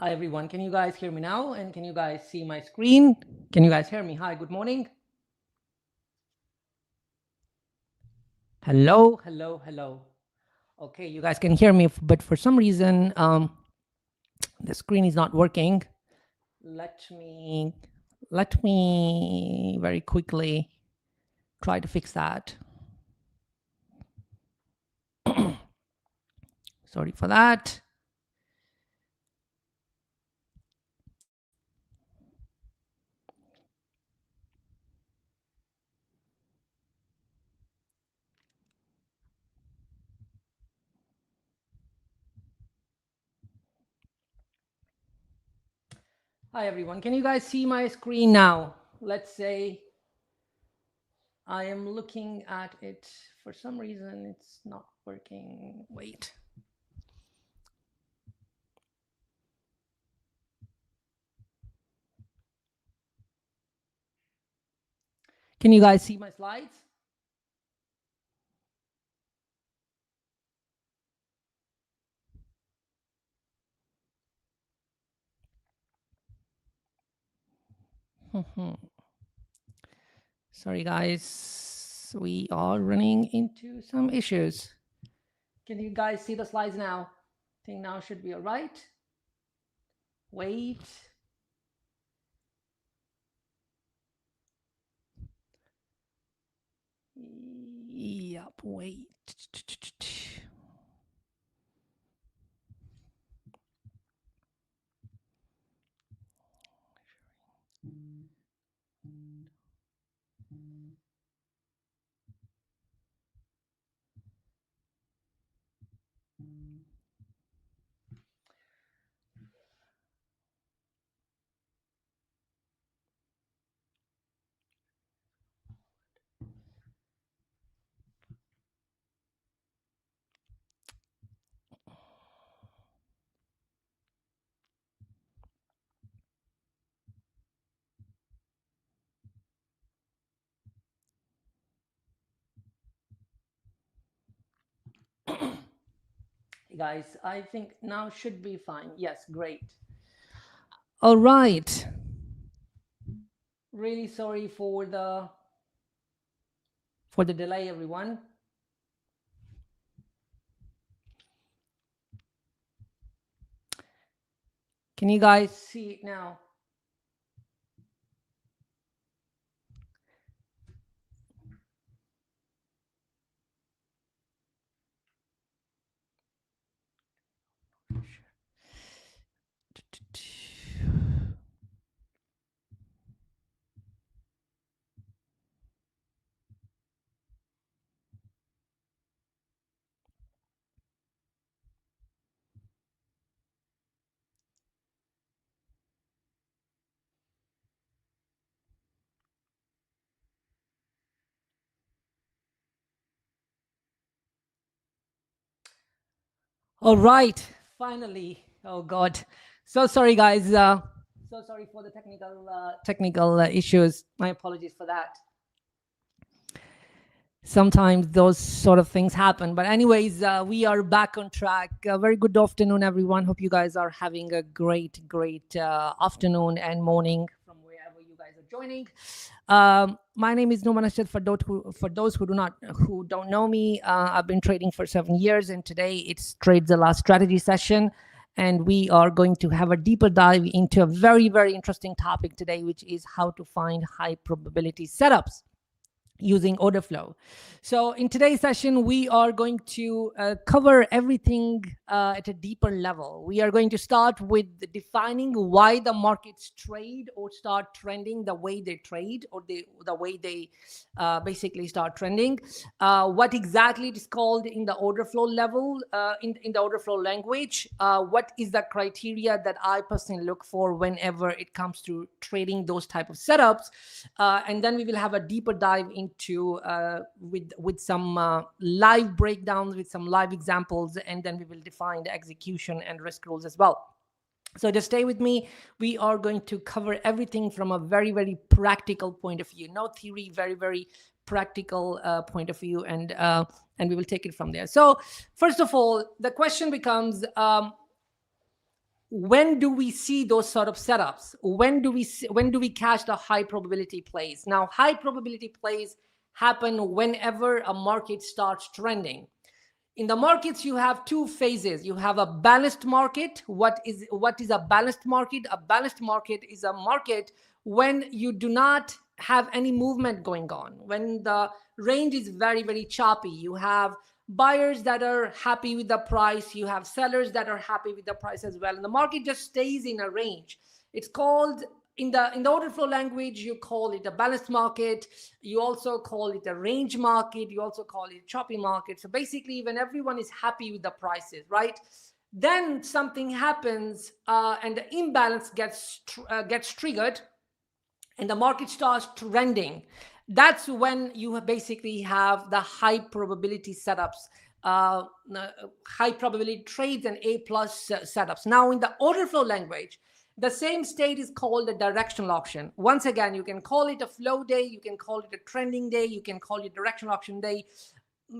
Hi, everyone. Can you guys hear me now? And can you guys see my screen? Can you guys hear me? Hi, good morning. Hello, hello, hello. Okay, you guys can hear me, but for some reason, the screen is not working. Let me very quickly try to fix that. Sorry for that. Hi, everyone. Can you guys see my screen now? Let's say I am looking at it. For some reason, it's not working. Wait. Can you guys see my slides? Sorry, guys. We are running into some issues. Can you guys see the slides now? I think now should be all right. Wait. Yep, wait. Guys, I think now should be fine. Yes, great. All right. Really sorry for the delay, everyone. Can you guys see it now? All right, finally. Oh God, so sorry, guys. So sorry for the technical issues. My apologies for that. Sometimes those sort of things happen, but anyways, we are back on track. Very good afternoon, everyone. Hope you guys are having a great afternoon and morning from wherever you guys are joining. My name is Noman Ashad. For those who don't know me, I've been trading for 7 years, and today it's TradeZella strategy session, and we are going to have a deeper dive into a very interesting topic today, which is how to find high probability setups using order flow. So in today's session, we are going to cover everything at a deeper level. We are going to start with defining why the markets trade or start trending the way they trade, or the way they basically start trending. What exactly it is called in the order flow level, in the order flow language. What is the criteria that I personally look for whenever it comes to trading those type of setups, and then we will have a deeper dive into with some live breakdowns, with some live examples, and then we will define the execution and risk rules as well. So just stay with me. We are going to cover everything from a very practical point of view. No theory, very practical point of view, and we will take it from there. So first of all, the question becomes, when do we see those sort of setups? When do we catch the high probability plays? Now, high probability plays happen whenever a market starts trending. In the markets, you have two phases. You have a balanced market. What is a balanced market? A balanced market is a market when you do not have any movement going on, when the range is very, very choppy. You have buyers that are happy with the price, you have sellers that are happy with the price as well, and the market just stays in a range. It's called, in the order flow language, you call it a balanced market. You also call it a range market. You also call it a choppy market. So basically, when everyone is happy with the prices, right, then something happens and the imbalance gets triggered and the market starts trending. That's when you basically have the high probability setups, high probability trades and A+ setups. Now, in the order flow language, the same state is called a directional auction. Once again, you can call it a flow day, you can call it a trending day, you can call it directional auction day,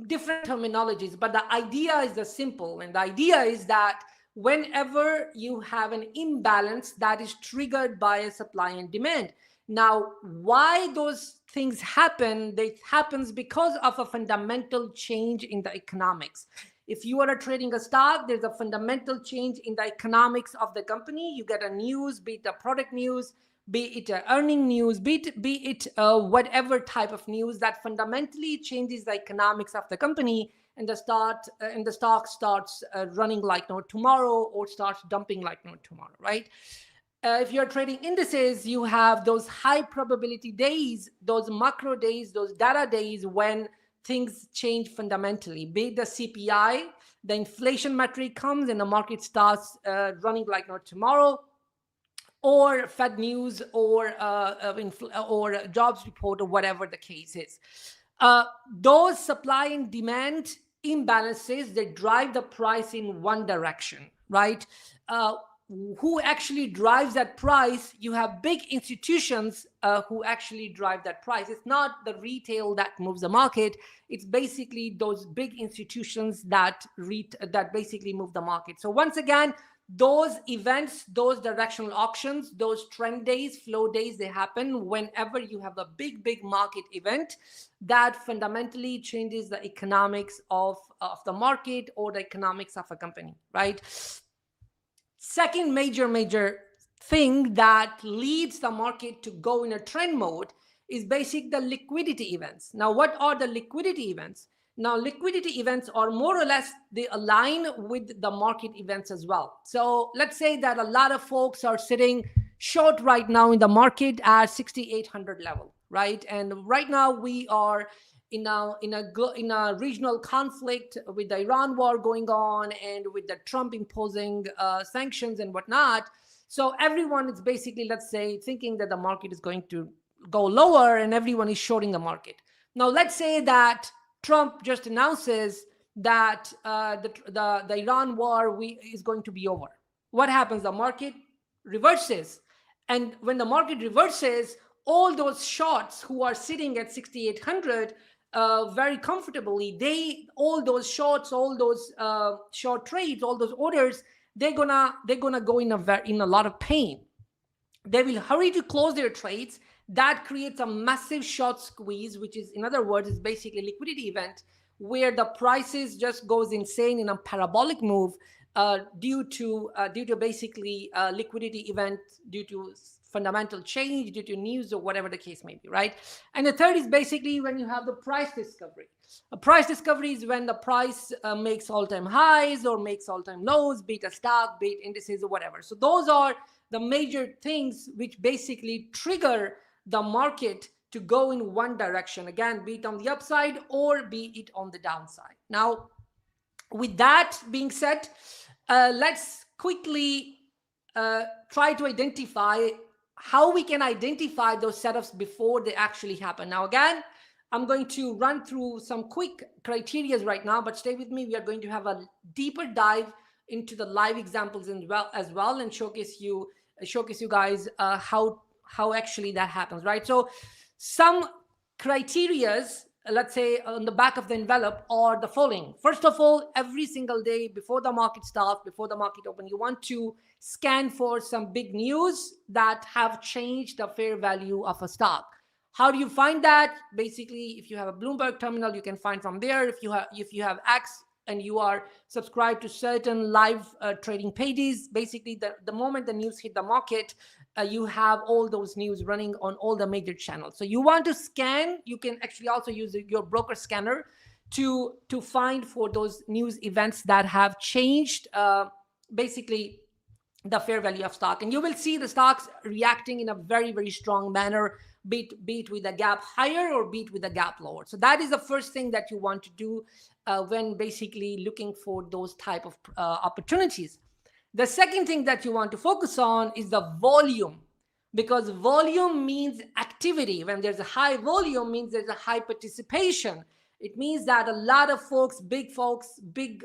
different terminologies, but the idea is the simple. And the idea is that whenever you have an imbalance that is triggered by a supply and demand. Now, why those things happen? It happens because of a fundamental change in the economics. If you are trading a stock, there's a fundamental change in the economics of the company. You get a news, be it a product news, be it an earning news, be it whatever type of news that fundamentally changes the economics of the company, and the stock starts running like no tomorrow, or starts dumping like no tomorrow, right? If you're trading indices, you have those high probability days, those macro days, those data days when things change fundamentally. Be it the CPI, the inflation metric comes and the market starts running like no tomorrow, or Fed news, or jobs report, or whatever the case is. Those supply and demand imbalances, they drive the price in one direction, right? Who actually drives that price? You have big institutions who actually drive that price. It's not the retail that moves the market. It's basically those big institutions that basically move the market. So once again, those events, those directional auctions, those trend days, flow days, they happen whenever you have a big market event that fundamentally changes the economics of the market or the economics of a company, right? Second major thing that leads the market to go in a trend mode is basically the liquidity events. Now, what are the liquidity events? Now, liquidity events are more or less, they align with the market events as well. So let's say that a lot of folks are sitting short right now in the market at 6,800 level, right? And right now we are in a regional conflict with the Iran war going on and with the Trump imposing sanctions and whatnot. So everyone is basically, let's say, thinking that the market is going to go lower, and everyone is shorting the market. Now, let's say that Trump just announces that the Iran war is going to be over. What happens? The market reverses. And when the market reverses, all those shorts who are sitting at 6,800 very comfortably, all those shorts, all those short trades, all those orders, they're gonna go in a lot of pain. They will hurry to close their trades. That creates a massive short squeeze, which is, in other words, is basically a liquidity event where the prices just goes insane in a parabolic move due to basically liquidity event, due to fundamental change, due to news, or whatever the case may be, right? And the third is basically when you have the price discovery. A price discovery is when the price makes all-time highs or makes all-time lows, be it a stock, be it indices, or whatever. So those are the major things which basically trigger the market to go in one direction, again, be it on the upside or be it on the downside. Now, with that being said, let's quickly try to identify how we can identify those setups before they actually happen. Now, again, I'm going to run through some quick criteria right now, but stay with me. We are going to have a deeper dive into the live examples as well, and showcase you guys how actually that happens, right? So some criterias let's say on the back of the envelope are the following. First of all, every single day before the market starts, before the market open, you want to scan for some big news that have changed the fair value of a stock. How do you find that? Basically, if you have a Bloomberg terminal, you can find from there. If you have X and you are subscribed to certain live trading pages, basically the moment the news hit the market, you have all those news running on all the major channels. So you want to scan. You can actually also use your broker scanner to find for those news events that have changed basically the fair value of stock, and you will see the stocks reacting in a very, very strong manner, be it with a gap higher or be it with a gap lower. So that is the first thing that you want to do when basically looking for those type of opportunities. The second thing that you want to focus on is the volume, because volume means activity. When there's a high volume, means there's a high participation. It means that a lot of folks, big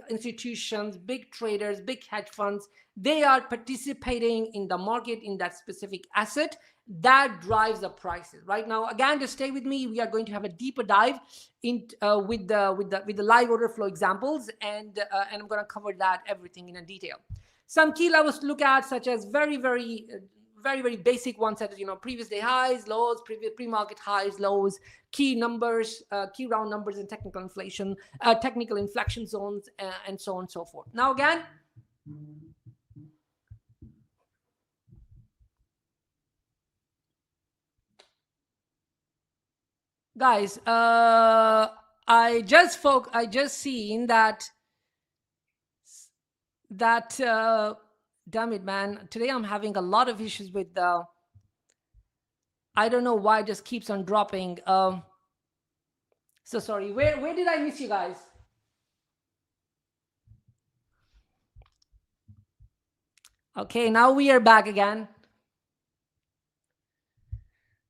institutions, big traders, big hedge funds, they are participating in the market in that specific asset. That drives the prices. Right now, again, just stay with me. We are going to have a deeper dive in with the live order flow examples, and I'm going to cover that everything in a detail. Some key levels to look at, such as very basic ones, such as previous day highs, lows, pre-market highs, lows, key numbers, key round numbers, and technical inflation, technical inflection zones, and so on and so forth. Now again, guys, I just seen that damn it, man, today I'm having a lot of issues with the, I don't know why it just keeps on dropping. So sorry, where did I miss you guys? Okay, now we are back again.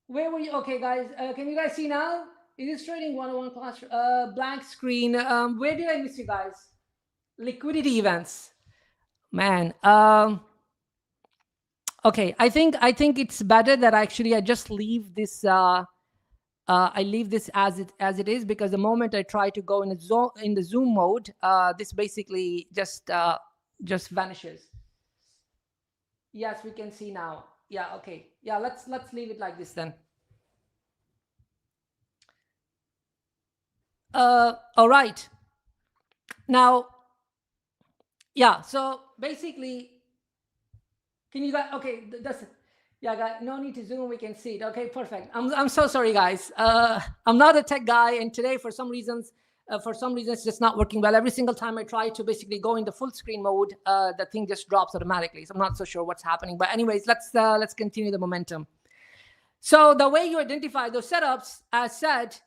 Where were you? Okay, guys, can you guys see now? It is trading 101 class, blank screen. Where did I miss you guys? Liquidity events, man. Okay, I think it's better that I just leave this. I leave this as it is, because the moment I try to go in the zoom mode, this basically just vanishes. Yes, we can see now. Yeah, okay. Yeah, let's leave it like this then. All right. Now, yeah, so basically, can you guys, okay, that's it. Yeah, guys, no need to zoom, we can see it. Okay, perfect. I'm so sorry, guys. I'm not a tech guy, and today, for some reasons, it's just not working well. Every single time I try to basically go in the full screen mode, the thing just drops automatically. So I'm not so sure what's happening. But anyways, let's continue the momentum. So the way you identify those setups, as said,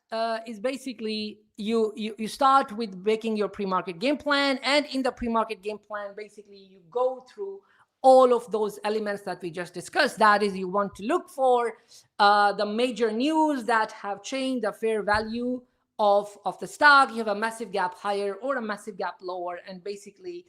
is basically you start with making your pre-market game plan, and in the pre-market game plan, basically you go through all of those elements that we just discussed. That is, you want to look for the major news that have changed the fair value of the stock. You have a massive gap higher or a massive gap lower, and basically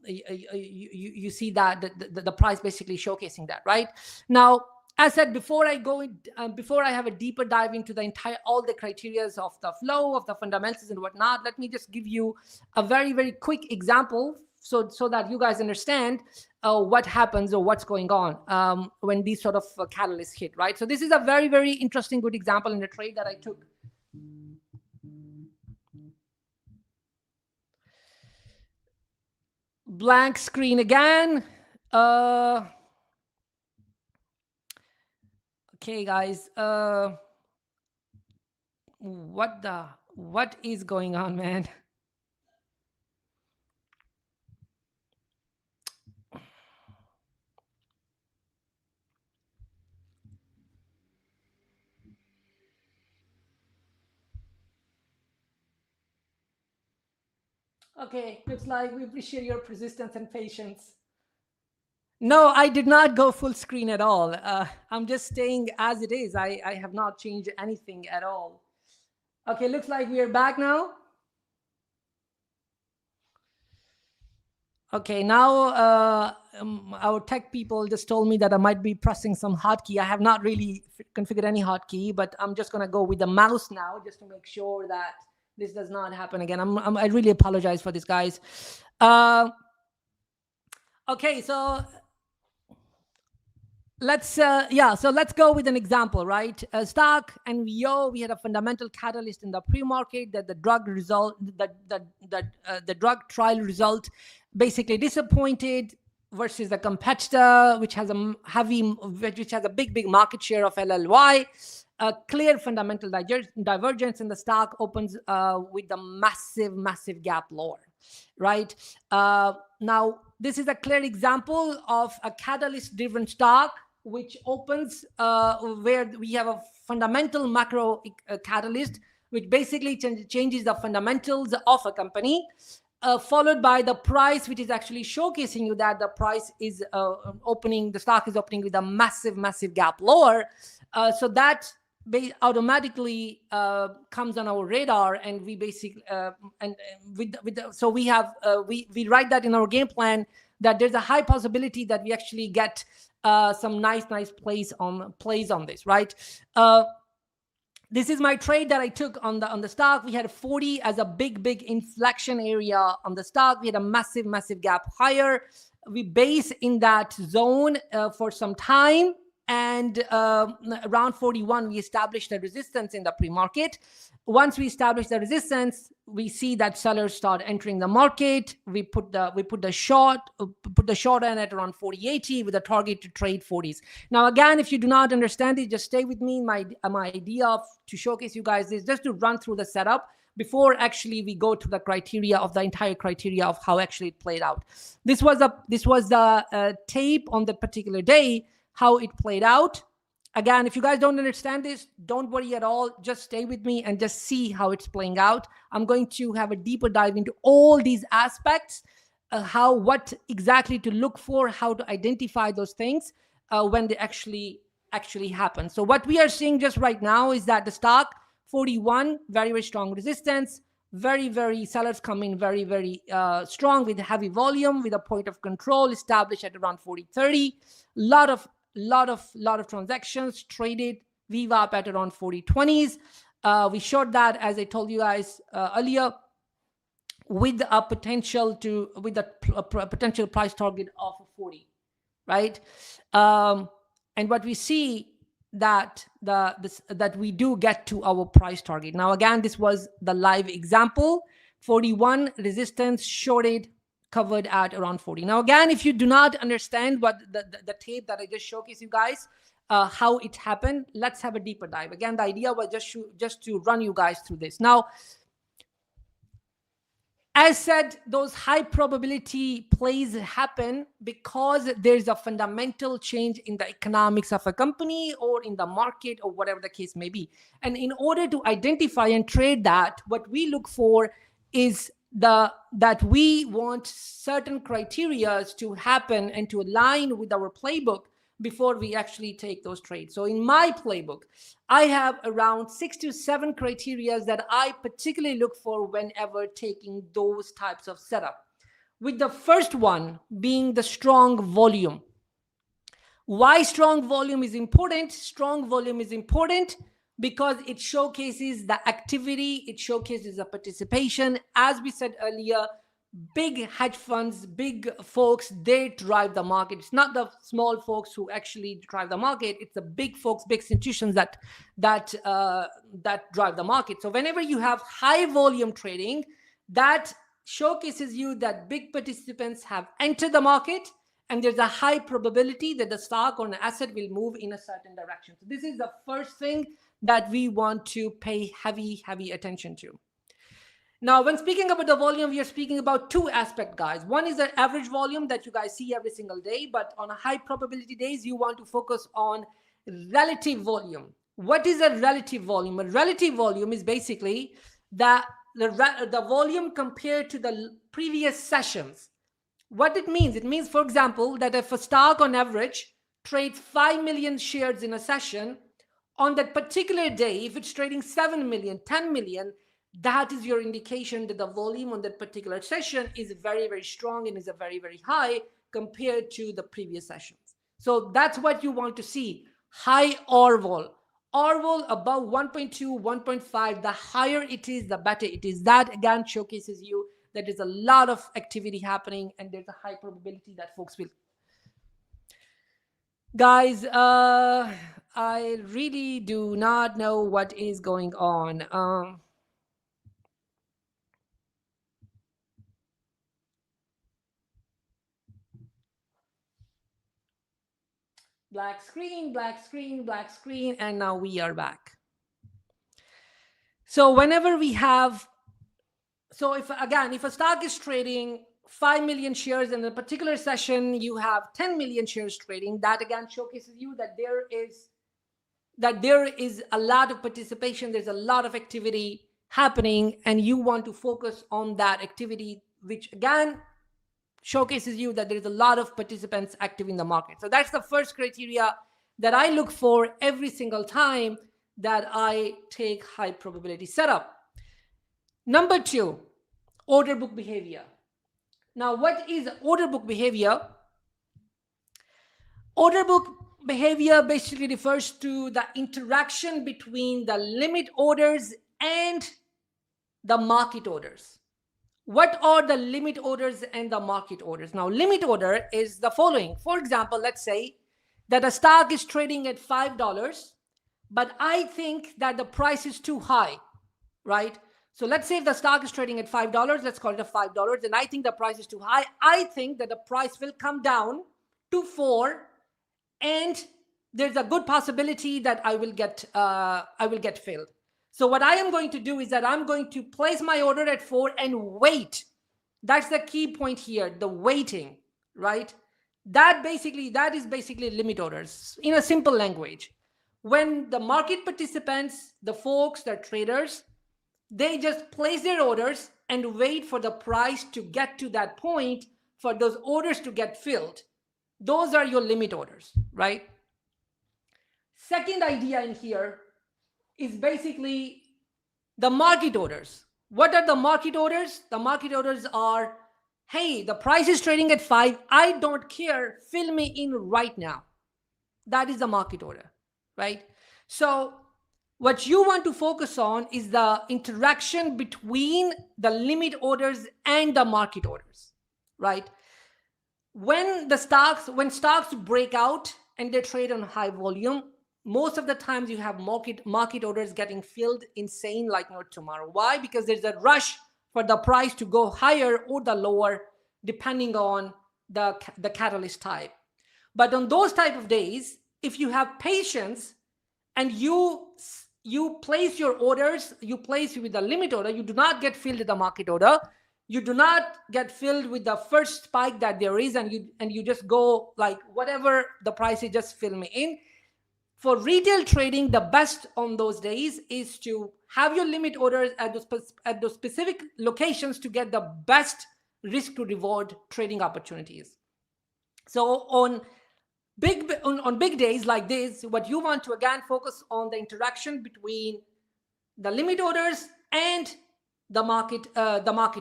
you see that the price basically showcasing that. Right now, as said, before I go in, before I have a deeper dive into the all the criterias of the flow, of the fundamentals and whatnot, let me just give you a very quick example, so that you guys understand what happens or what's going on when these sort of catalysts hit, right? So this is a very interesting, good example in the trade that I took. Blank screen again. Okay, guys. What is going on, man? Okay, looks like we appreciate your persistence and patience. No, I did not go full screen at all. I'm just staying as it is. I have not changed anything at all. Okay, looks like we are back now. Okay, now our tech people just told me that I might be pressing some hotkey. I have not really configured any hotkey, but I'm just gonna go with the mouse now just to make sure that this does not happen again. I really apologize for this, guys. Okay, so let's go with an example, right? Stock and we had a fundamental catalyst in the pre-market that the drug result, the drug trial result basically disappointed versus the competitor, which has a big market share of LLY. A clear fundamental divergence in the stock opens with the massive gap lower, right? Now, this is a clear example of a catalyst-driven stock which opens where we have a fundamental macro catalyst, which basically changes the fundamentals of a company, followed by the price, which is actually showcasing you that the price is the stock is opening with a massive gap lower. So that automatically comes on our radar, and we basically so we write that in our game plan that there's a high possibility that we actually get some nice plays on this, right? This is my trade that I took on the stock. We had 40 as a big inflection area on the stock. We had a massive gap higher. We base in that zone for some time, and around 41 we established a resistance in the pre-market. Once we establish the resistance, we see that sellers start entering the market. We put the short end at around 40.80 with a target to trade 40s. Now, again, if you do not understand it, just stay with me. My idea to showcase you guys is just to run through the setup before actually we go to the criteria of the entire criteria of how actually it played out. This was the tape on that particular day, how it played out. Again, if you guys don't understand this, don't worry at all. Just stay with me and just see how it's playing out. I'm going to have a deeper dive into all these aspects, what exactly to look for, how to identify those things when they actually happen. So what we are seeing just right now is that the stock 41, very strong resistance, very sellers come in very strong with heavy volume, with a point of control established at around 40.30. Lot of transactions traded, VWAP at around 40.20s. We showed that, as I told you guys earlier, with a potential price target of 40, right? And what we see that that we do get to our price target. Now, again, this was the live example. 41 resistance shorted, covered at around 40. Now, again, if you do not understand what the tape that I just showcased you guys, how it happened, let's have a deeper dive. Again, the idea was just to run you guys through this. Now, as said, those high probability plays happen because there's a fundamental change in the economics of a company or in the market or whatever the case may be. And in order to identify and trade that, what we look for is that we want certain criteria to happen and to align with our playbook before we actually take those trades. So in my playbook, I have around 6 to 7 criteria that I particularly look for whenever taking those types of setup. With the first one being the strong volume. Why strong volume is important? Strong volume is important because it showcases the activity, it showcases the participation. As we said earlier, big hedge funds, big folks, they drive the market. It's not the small folks who actually drive the market. It's the big folks, big institutions that drive the market. So whenever you have high volume trading, that showcases you that big participants have entered the market, and there's a high probability that the stock or an asset will move in a certain direction. So this is the first thing that we want to pay heavy attention to. Now, when speaking about the volume, we are speaking about two aspects, guys. One is the average volume that you guys see every single day, but on a high probability days, you want to focus on relative volume. What is a relative volume? A relative volume is basically the volume compared to the previous sessions. What it means? It means, for example, that if a stock on average trades 5 million shares in a session, on that particular day, if it's trading 7 million, 10 million, that is your indication that the volume on that particular session is very, very strong and is a very, very high compared to the previous sessions. So that's what you want to see. High ORVOL. ORVOL above 1.2, 1.5, the higher it is, the better it is. That again showcases you that there's a lot of activity happening and there's a high probability that folks will. Guys, I really do not know what is going on. Black screen, black screen, black screen, and now we are back. So whenever we have, so if a stock is trading 5 million shares in a particular session, you have 10 million shares trading, that again showcases you that there is a lot of participation, there's a lot of activity happening, and you want to focus on that activity, which again showcases you that there's a lot of participants active in the market. So that's the first criteria that I look for every single time that I take high probability setup. Number 2, order book behavior. Now, what is order book behavior? Order book behavior basically refers to the interaction between the limit orders and the market orders. What are the limit orders and the market orders? Now, limit order is the following. For example, let's say that a stock is trading at $5, but I think that the price is too high, right? So let's say if the stock is trading at $5, let's call it a $5, and I think the price is too high. I think that the price will come down to 4, and there's a good possibility that I will get filled. So what I am going to do is that I'm going to place my order at 4 and wait. That's the key point here, the waiting, right? That is basically limit orders in a simple language. When the market participants, the folks, the traders, they just place their orders and wait for the price to get to that point for those orders to get filled. Those are your limit orders, right? Second idea in here is basically the market orders. What are the market orders? The market orders are, hey, the price is trading at 5. I don't care. Fill me in right now. That is the market order, right? So what you want to focus on is the interaction between the limit orders and the market orders, right? When stocks break out and they trade on high volume, most of the times you have market orders getting filled insane like no tomorrow. Why? Because there's a rush for the price to go higher or the lower, depending on the catalyst type. But on those type of days, if you have patience and you place your orders, you place with the limit order, you do not get filled with the market order. You do not get filled with the first spike that there is, and you just go like whatever the price is, just fill me in. For retail trading, the best on those days is to have your limit orders at those specific locations to get the best risk to reward trading opportunities. So on big days like this, what you want to again focus on the interaction between the limit orders and the market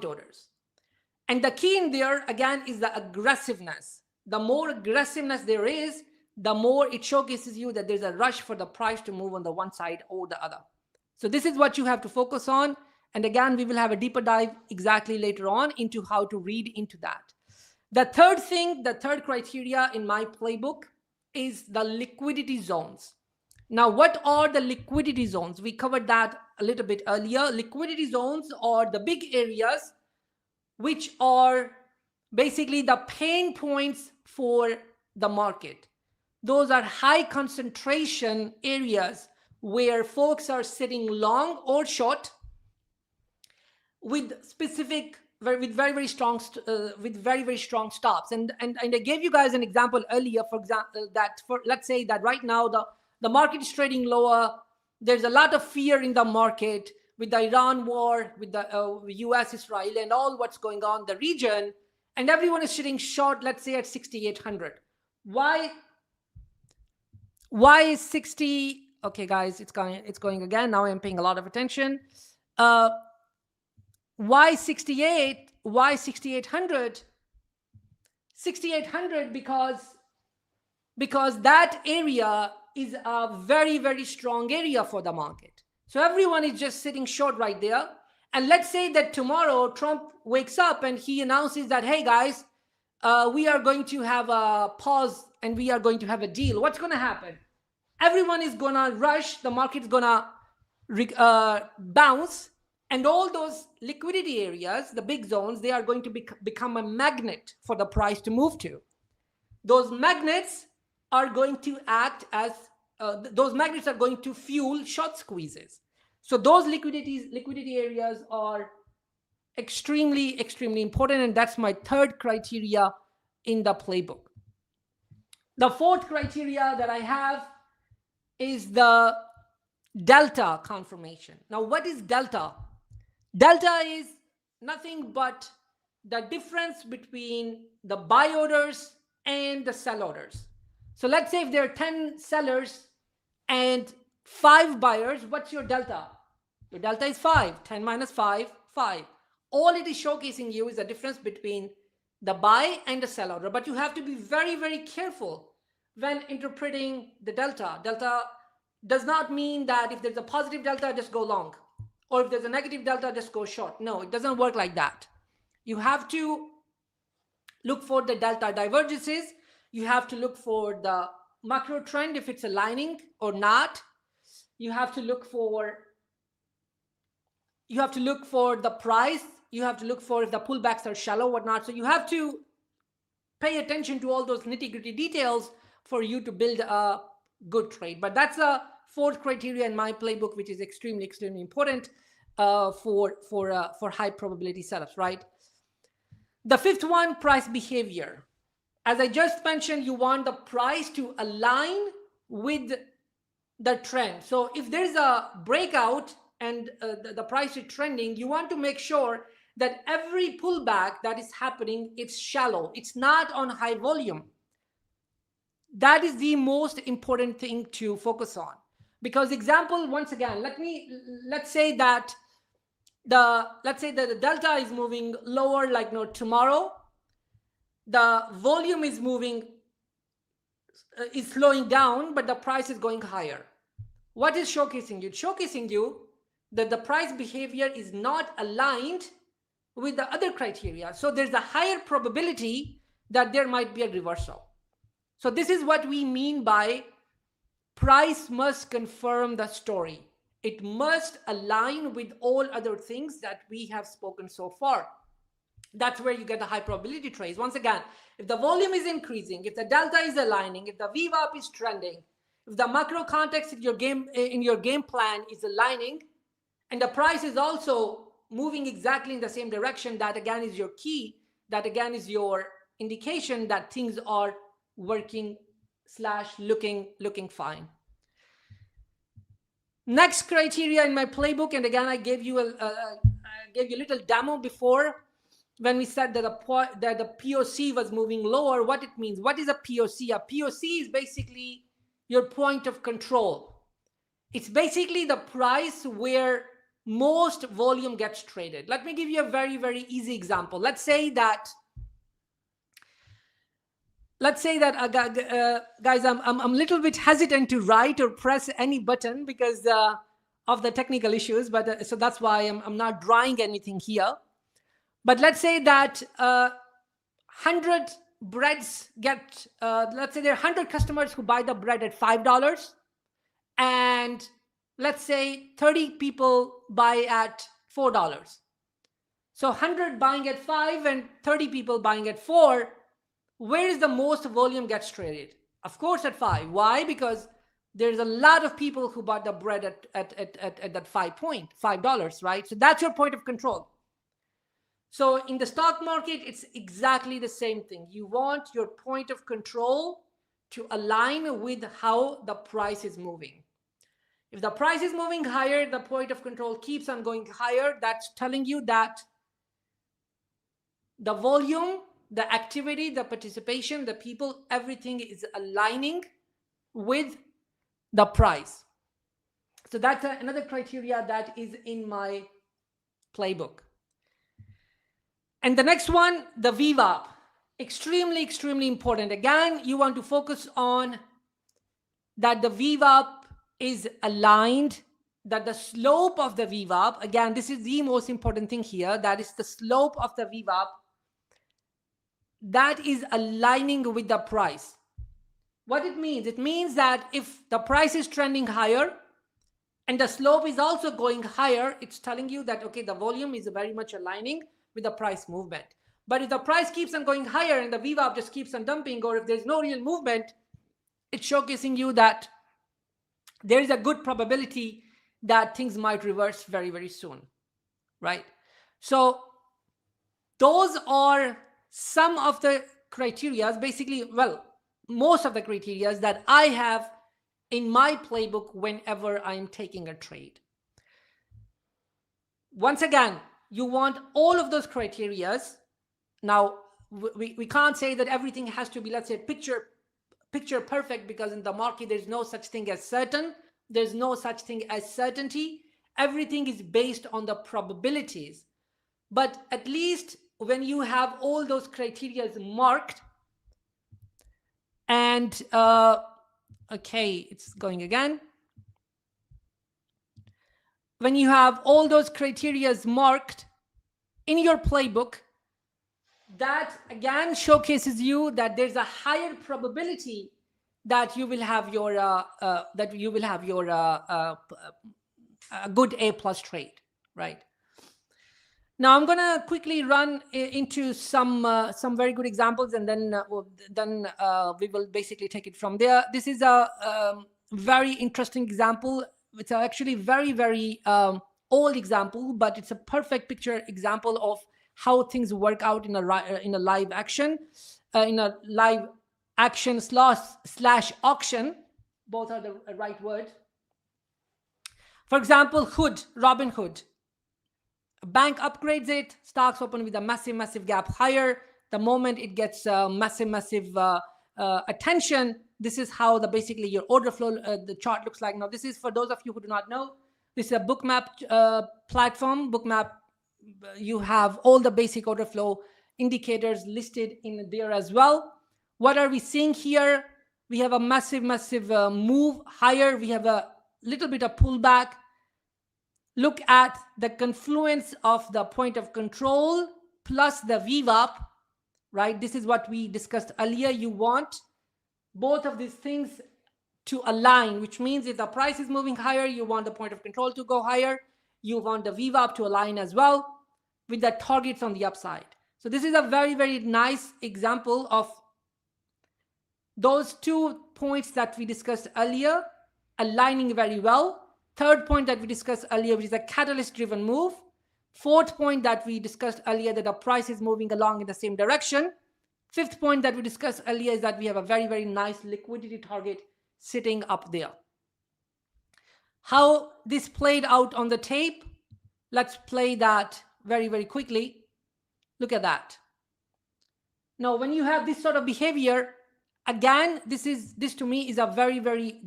orders. And the key in there again is the aggressiveness. The more aggressiveness there is, the more it showcases you that there's a rush for the price to move on the one side or the other. So this is what you have to focus on. And again, we will have a deeper dive exactly later on into how to read into that. The third criteria in my playbook is the liquidity zones. Now, what are the liquidity zones? We covered that a little bit earlier. Liquidity zones are the big areas which are basically the pain points for the market. Those are high concentration areas where folks are sitting long or short with very strong stops. And I gave you guys an example earlier, for example, that let's say that right now the market is trading lower. There's a lot of fear in the market with the Iran war, with the US, Israel, and all what's going on in the region, and everyone is sitting short, let's say at 6,800. Why is 60? Okay, guys, it's going again. Now I'm paying a lot of attention. Why 68? Why 6800? 6800 because that area is a very, very strong area for the market. So everyone is just sitting short right there. And let's say that tomorrow Trump wakes up and he announces that, hey guys, we are going to have a pause and we are going to have a deal. What's going to happen? Everyone is going to rush. The market's going to bounce. And all those liquidity areas, the big zones, they are going to become a magnet for the price to move to. Those magnets are going to act as, those magnets are going to fuel short squeezes. So those liquidity areas are extremely, extremely important. And that's my third criteria in the playbook. The fourth criteria that I have is the delta confirmation. Now, what is delta? Delta is nothing but the difference between the buy orders and the sell orders. So let's say if there are 10 sellers and 5 buyers, what's your delta? Your delta is 5. 10 minus 5, 5. All it is showcasing you is the difference between the buy and the sell order. But you have to be very, very careful when interpreting the delta. Delta does not mean that if there's a positive delta, just go long. Or if there's a negative delta, just go short. No, it doesn't work like that. You have to look for the delta divergences. You have to look for the macro trend, if it's aligning or not. You have to look for the price. You have to look for if the pullbacks are shallow or not. So you have to pay attention to all those nitty-gritty details for you to build a good trade. But that's a fourth criteria in my playbook, which is extremely, extremely important for high probability setups, right? The fifth one, price behavior. As I just mentioned, you want the price to align with the trend. So if there's a breakout and the price is trending, you want to make sure that every pullback that is happening, it's shallow. It's not on high volume. That is the most important thing to focus on. Because example, once again, let's say that the delta is moving lower, like tomorrow. The volume is moving, is slowing down, but the price is going higher. What is showcasing you? It's showcasing you that the price behavior is not aligned with the other criteria. So there's a higher probability that there might be a reversal. So this is what we mean by price must confirm the story. It must align with all other things that we have spoken so far. That's where you get the high probability trades. Once again, if the volume is increasing, if the delta is aligning, if the VWAP is trending, if the macro context in your game plan is aligning, and the price is also moving exactly in the same direction, that again is your key. That again is your indication that things are working / looking fine. Next criteria in my playbook, and again I gave you a little demo before when we said that the POC was moving lower. What it means? What is a POC? A POC is basically your point of control. It's basically the price where most volume gets traded. Let me give you a very, very easy example. Let's say that guys, I'm a little bit hesitant to write or press any button because of the technical issues, but so that's why I'm not drawing anything here. But let's say that 100 breads get, let's say there are 100 customers who buy the bread at $5, and let's say 30 people buy at $4. So 100 buying at 5 and 30 people buying at 4. Where is the most volume gets traded? Of course at 5. Why? Because there's a lot of people who bought the bread at that $5, right? So that's your point of control. So in the stock market, it's exactly the same thing. You want your point of control to align with how the price is moving. If the price is moving higher, the point of control keeps on going higher. That's telling you that the volume, the activity, the participation, the people, everything is aligning with the price. So that's another criteria that is in my playbook. And the next one, the VWAP. Extremely, extremely important. Again, you want to focus on that the VWAP is aligned, that the slope of the VWAP, again, this is the most important thing here, that is the slope of the VWAP, that is aligning with the price. What it means that if the price is trending higher and the slope is also going higher, it's telling you that, okay, the volume is very much aligning with the price movement. But if the price keeps on going higher and the VWAP just keeps on dumping, or if there's no real movement, it's showcasing you that there is a good probability that things might reverse very, very soon, right? So those are some of the criteria, basically, well, most of the criteria that I have in my playbook whenever I'm taking a trade. Once again, you want all of those criteria. Now, we can't say that everything has to be, let's say, picture perfect, because in the market, there's no such thing as certain. There's no such thing as certainty. Everything is based on the probabilities. But at least when you have all those criteria marked, and okay, it's going again. When you have all those criteria marked in your playbook, that again showcases you that there's a higher probability that you will have your a good A+ trade, right? Now I'm gonna quickly run into some very good examples, and then we will basically take it from there. This is a very interesting example. It's actually very old example, but it's a perfect picture example of how things work out in a live action, slash auction. Both are the right word. For example, Robin Hood. A bank upgrades it, stocks open with a massive gap higher. The moment it gets massive attention, this is how basically your order flow, the chart looks like. Now, this is for those of you who do not know, this is a Bookmap platform. Bookmap, you have all the basic order flow indicators listed in there as well. What are we seeing here? We have a massive move higher. We have a little bit of pullback. Look at the confluence of the point of control plus the VWAP, right? This is what we discussed earlier. You want both of these things to align, which means if the price is moving higher, you want the point of control to go higher. You want the VWAP to align as well with the targets on the upside. So this is a very nice example of those 2 points that we discussed earlier aligning very well. Third point that we discussed earlier, which is a catalyst-driven move. Fourth point that we discussed earlier, that the price is moving along in the same direction. Fifth point that we discussed earlier is that we have a very nice liquidity target sitting up there. How this played out on the tape, let's play that very quickly. Look at that. Now, when you have this sort of behavior, again, this to me is a very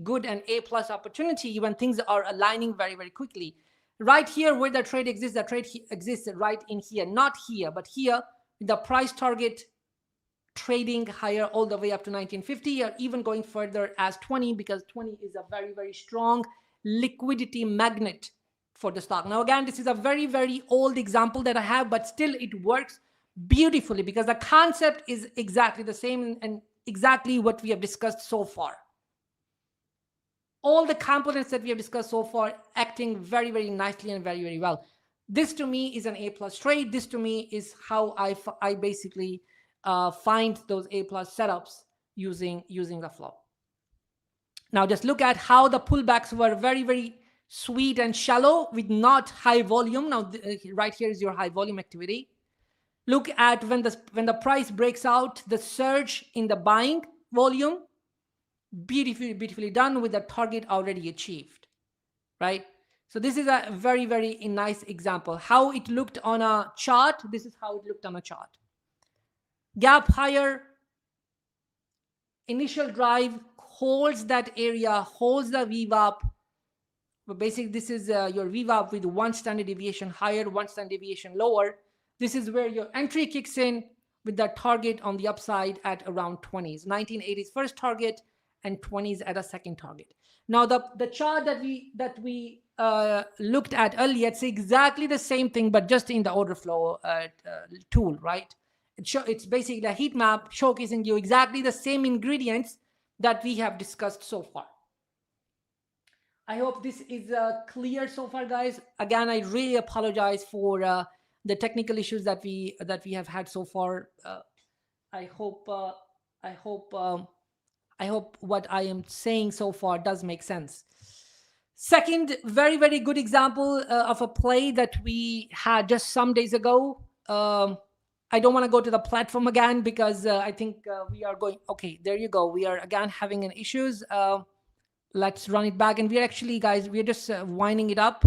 good and A+ opportunity when things are aligning very quickly. Right here where the trade exists, the trade exists right in here, not here, but here, the price target trading higher all the way up to 1950, or even going further as 20, because 20 is a very strong liquidity magnet for the stock. Now, again, this is a very old example that I have, but still it works beautifully because the concept is exactly the same and exactly what we have discussed so far. All the components that we have discussed so far acting very nicely and very well. This to me is an A+ trade. This to me is how I basically find those A+ setups using the flow. Now just look at how the pullbacks were very sweet and shallow with not high volume. Now right here is your high volume activity. Look at when the price breaks out, the surge in the buying volume, beautifully done with the target already achieved, right? So this is a very nice example. How it looked on a chart, this is how it looked on a chart. Gap higher, initial drive, holds that area, holds the VWAP. But basically this is your VWAP with 1 standard deviation higher, 1 standard deviation lower. This is where your entry kicks in with the target on the upside at around 20s. 1980s first target and 20s at a second target. Now the chart that we looked at earlier, it's exactly the same thing, but just in the order flow tool, right? It's basically a heat map showcasing you exactly the same ingredients that we have discussed so far. I hope this is clear so far, guys. Again, I really apologize for the technical issues that we have had so far. I hope what I am saying so far does make sense. Second, very, very good example of a play that we had just some days ago. I don't want to go to the platform again because I think we are going. Okay, there you go. We are again having an issues. Let's run it back. And we're actually, guys, we're just winding it up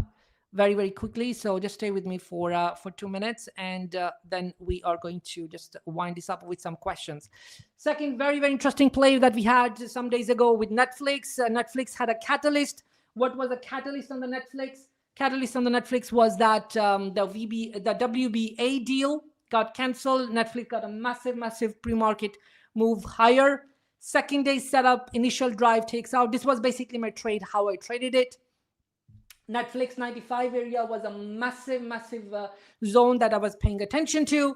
very, very quickly. So just stay with me for 2 minutes, and then we are going to just wind this up with some questions. Second, very, very interesting play that we had some days ago with Netflix. Netflix had a catalyst. What was the catalyst on the Netflix? Catalyst on the Netflix was that the WBA deal got canceled. Netflix got a massive, massive pre-market move higher. Second day setup, initial drive takes out. This was basically my trade, how I traded it. Netflix 95 area was a massive, massive zone that I was paying attention to.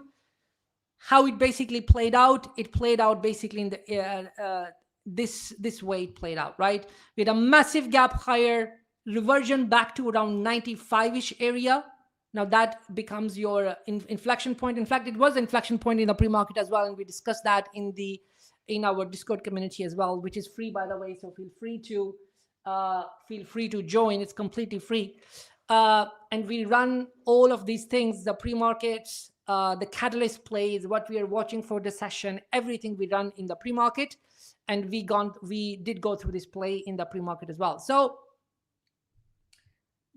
How it basically played out, it played out basically in the this way it played out, right? With a massive gap higher, reversion back to around 95-ish area. Now that becomes your inflection point. In fact, it was an inflection point in the pre-market as well, and we discussed that in our Discord community as well, which is free, by the way. So feel free to join. It's completely free. And we run all of these things, the pre-markets, the catalyst plays, what we are watching for the session, everything we run in the pre-market. And we did go through this play in the pre-market as well. So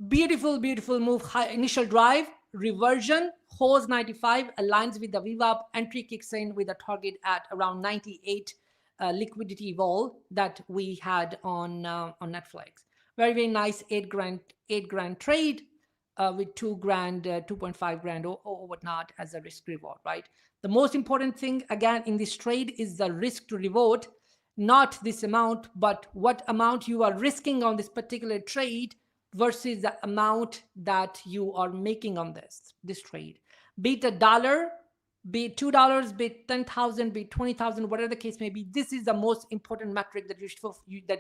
beautiful, beautiful move. High initial drive, reversion, holds 95, aligns with the VWAP, entry kicks in with a target at around 98 liquidity vol that we had on Netflix. Very, very nice 8 grand trade with 2 grand, 2.5 grand or whatnot as a risk reward, right? The most important thing again in this trade is the risk to reward, not this amount, but what amount you are risking on this particular trade versus the amount that you are making on this trade. Be it $1, be it $2, be it 10,000, be it 20,000, whatever the case may be. This is the most important metric that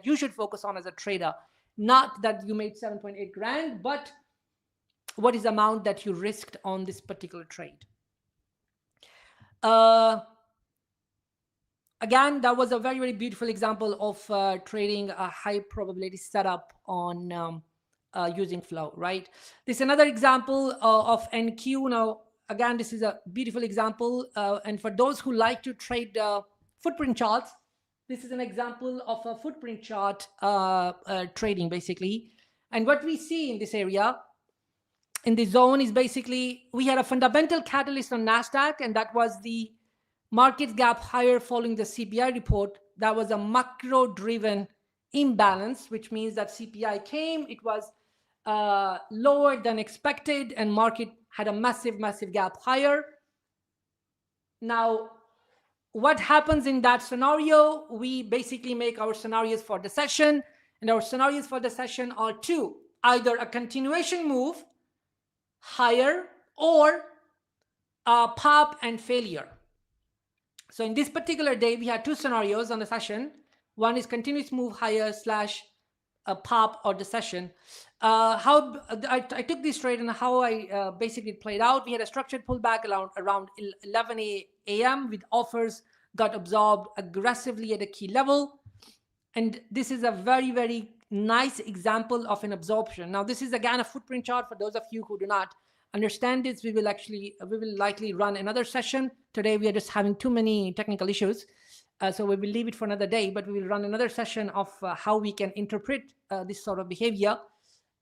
you should focus on as a trader. Not that you made 7.8 grand, but what is the amount that you risked on this particular trade. Again, that was a very, very beautiful example of trading a high probability setup on using flow, right? This is another example of NQ. Now, again, this is a beautiful example. And for those who like to trade footprint charts, this is an example of a footprint chart trading, basically. And what we see in this area, in the zone, is basically we had a fundamental catalyst on NASDAQ, and that was the market gap higher following the CPI report. That was a macro-driven imbalance, which means that CPI came, it was lower than expected, and market had a massive, massive gap higher. Now, what happens in that scenario? We basically make our scenarios for the session, and our scenarios for the session are two: either a continuation move higher or a pop and failure. So in this particular day, we had two scenarios on the session. One is continuous move higher / a pop or the session. How I took this trade and how I basically played out. We had a structured pullback around 11 a.m. with offers got absorbed aggressively at a key level. And this is a very, very nice example of an absorption. Now, this is again a footprint chart. For those of you who do not understand this, we will likely run another session. Today, we are just having too many technical issues. So we will leave it for another day, but we will run another session of how we can interpret this sort of behavior.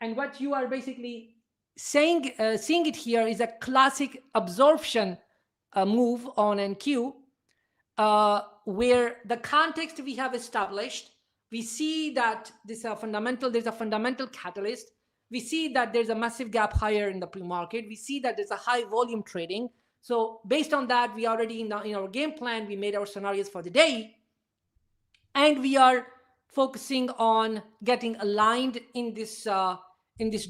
And what you are basically seeing it here is a classic absorption move on NQ, where the context we have established, we see that there's a fundamental catalyst. We see that there's a massive gap higher in the pre-market. We see that there's a high volume trading. So based on that, we already in our game plan, we made our scenarios for the day, and we are focusing on getting aligned in this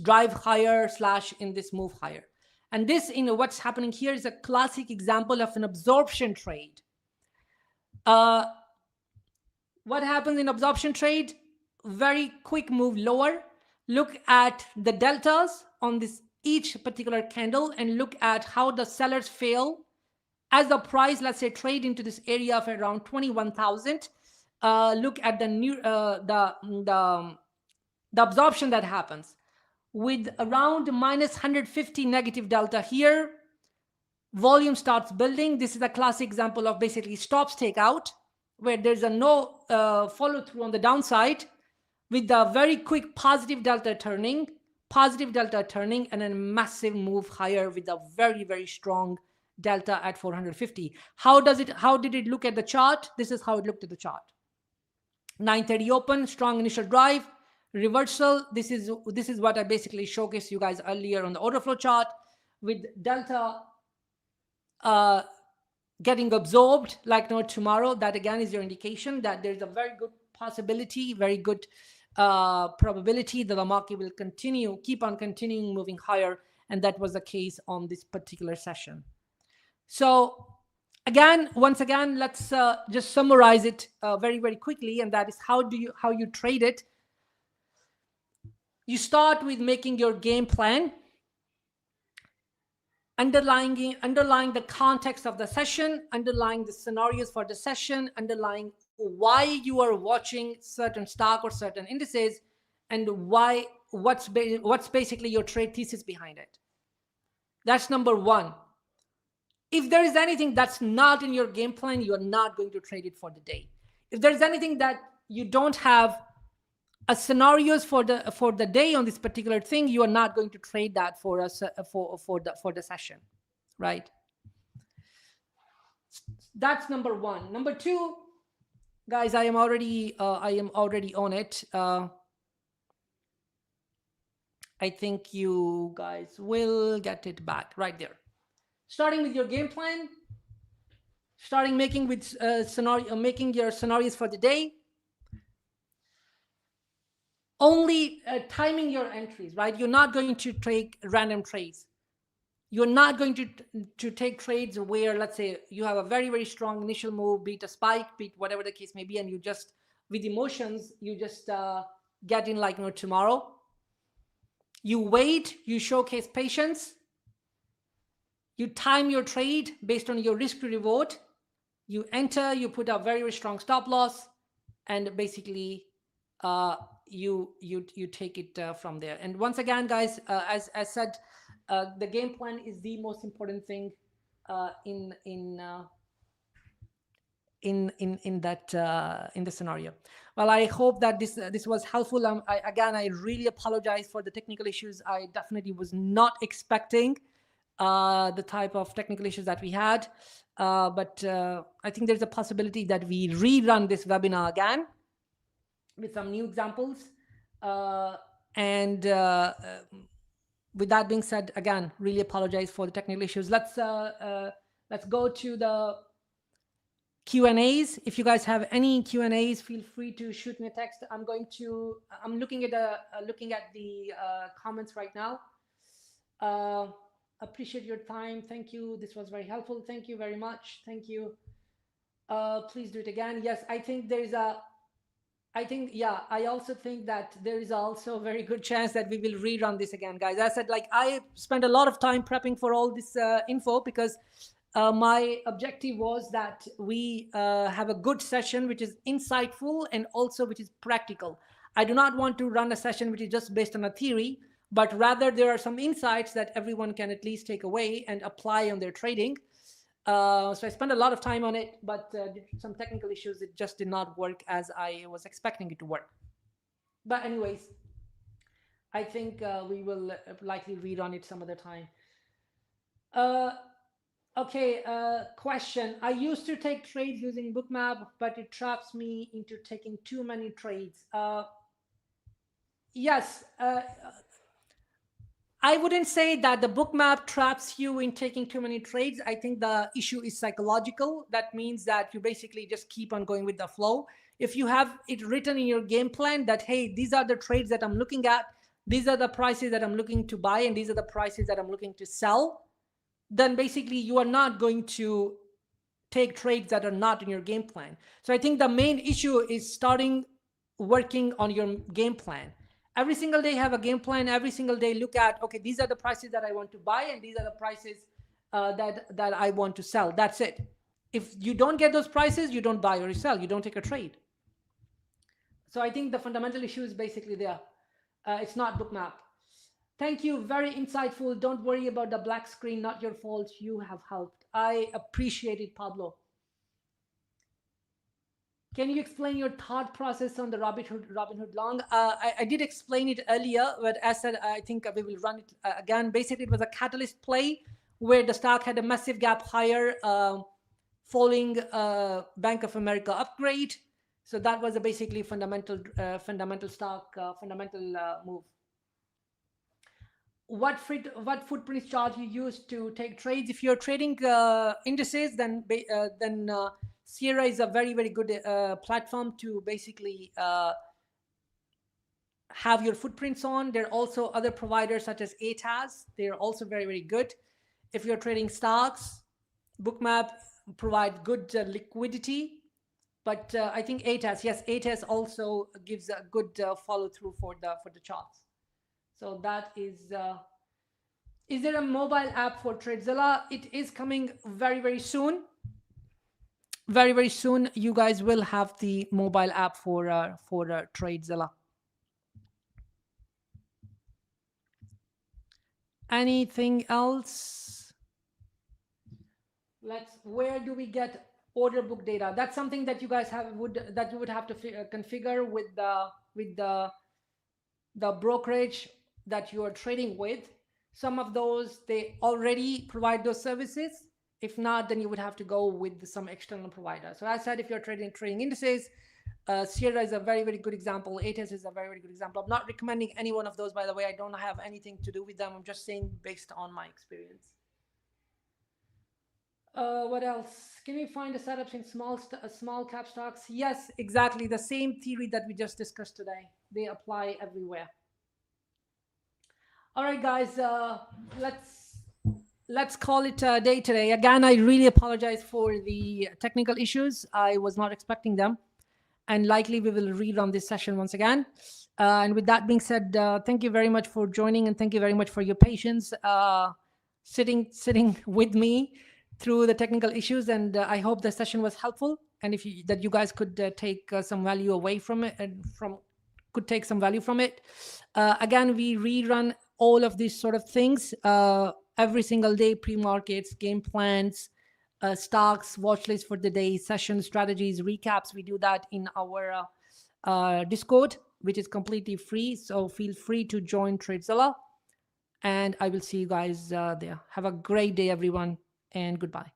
drive higher / in this move higher. And this, what's happening here is a classic example of an absorption trade. What happens in absorption trade? Very quick move lower. Look at the deltas on this each particular candle and look at how the sellers fail as the price, let's say, trade into this area of around 21,000. Look at the new the absorption that happens with around minus 150 negative delta here. Volume starts building. This is a classic example of basically stops take out, where there's a no follow through on the downside, with the very quick positive delta turning, and a massive move higher with a very, very strong delta at 450. How did it look at the chart? This is how it looked at the chart. 9:30 open, strong initial drive, reversal. This is what I basically showcased you guys earlier on the order flow chart, with delta getting absorbed like no tomorrow. That again is your indication that there's a very good possibility, very good probability that the market will keep on continuing moving higher, and that was the case on this particular session. So once again, let's just summarize it very, very quickly, and that is how you trade it. You start with making your game plan, underlying the context of the session, underlying the scenarios for the session, underlying why you are watching certain stock or certain indices, and what's basically your trade thesis behind it. That's number one. If there is anything that's not in your game plan, you are not going to trade it for the day. If there's anything that you don't have a scenarios for the day on this particular thing, you are not going to trade that for the session, right? That's number one. Number two, guys, I am already on it. I think you guys will get it back right there. Starting with your game plan, making your scenarios for the day. Only timing your entries, right? You're not going to take random trades. You're not going to take trades where, let's say, you have a very, very strong initial move, beat a spike, beat whatever the case may be, and you just, with emotions, you just get in like no tomorrow. You wait, you showcase patience, you time your trade based on your risk to reward, you enter, you put a very, very strong stop loss, and basically you take it from there. And once again, guys, as said, the game plan is the most important thing in the scenario. Well, I hope that this was helpful. I really apologize for the technical issues. I definitely was not expecting the type of technical issues that we had, but I think there's a possibility that we rerun this webinar again with some new examples. And with that being said, again, really apologize for the technical issues. Let's go to the Q&As. If you guys have any Q&As, feel free to shoot me a text. I'm looking at the comments right now. Appreciate your time. Thank you. This was very helpful. Thank you very much. Thank you. Please do it again. Yes, I also think that there is also a very good chance that we will rerun this again, guys. As I said, like, I spent a lot of time prepping for all this info, because my objective was that we have a good session which is insightful and also which is practical. I do not want to run a session which is just based on a theory, but rather there are some insights that everyone can at least take away and apply on their trading. So I spent a lot of time on it, but due to some technical issues, it just did not work as I was expecting it to work. But anyways, I think we will likely read on it some other time. Okay, question. I used to take trades using Bookmap, but it traps me into taking too many trades. Yes, I wouldn't say that the book map traps you in taking too many trades. I think the issue is psychological. That means that you basically just keep on going with the flow. If you have it written in your game plan that, hey, these are the trades that I'm looking at, these are the prices that I'm looking to buy, and these are the prices that I'm looking to sell, then basically you are not going to take trades that are not in your game plan. So I think the main issue is starting working on your game plan. Every single day have a game plan. Every single day look at, okay, these are the prices that I want to buy, and these are the prices that I want to sell. That's it. If you don't get those prices, you don't buy or you sell. You don't take a trade. So I think the fundamental issue is basically there. It's not book map. Thank you. Very insightful. Don't worry about the black screen. Not your fault. You have helped. I appreciate it, Pablo. Can you explain your thought process on the Robinhood long? I did explain it earlier, but as said, I think we will run it again. Basically, it was a catalyst play where the stock had a massive gap higher following Bank of America upgrade. So that was a basically fundamental stock, fundamental move. What footprint chart you use to take trades? If you're trading indices, then Sierra is a very, very good platform to basically have your footprints on. There are also other providers such as ATAS. They're also very, very good. If you're trading stocks, Bookmap provide good liquidity. But I think ATAS, yes, ATAS also gives a good follow through for the charts. So that is there a mobile app for TradeZella? It is coming very, very soon. Very, very soon, you guys will have the mobile app for TradeZella. Anything else? Where do we get order book data? That's something that you guys would have to configure with the brokerage that you are trading with. Some of those, they already provide those services. If not, then you would have to go with some external provider. So as I said, if you're trading indices, Sierra is a very, very good example. ATAS is a very, very good example. I'm not recommending any one of those, by the way. I don't have anything to do with them. I'm just saying based on my experience. What else? Can we find the setups in small cap stocks? Yes, exactly. The same theory that we just discussed today. They apply everywhere. All right, guys, let's call it a day today. Again, I really apologize for the technical issues. I was not expecting them. And likely we will rerun this session once again. And with that being said, thank you very much for joining, and thank you very much for your patience sitting with me through the technical issues. And I hope the session was helpful, and that you guys could take some value away from it, and could take some value from it. Again, we rerun all of these sort of things every single day: pre-markets, game plans, stocks, watch list for the day, session strategies, recaps. We do that in our Discord, which is completely free. So feel free to join TradeZella, and I will see you guys there. Have a great day, everyone, and goodbye.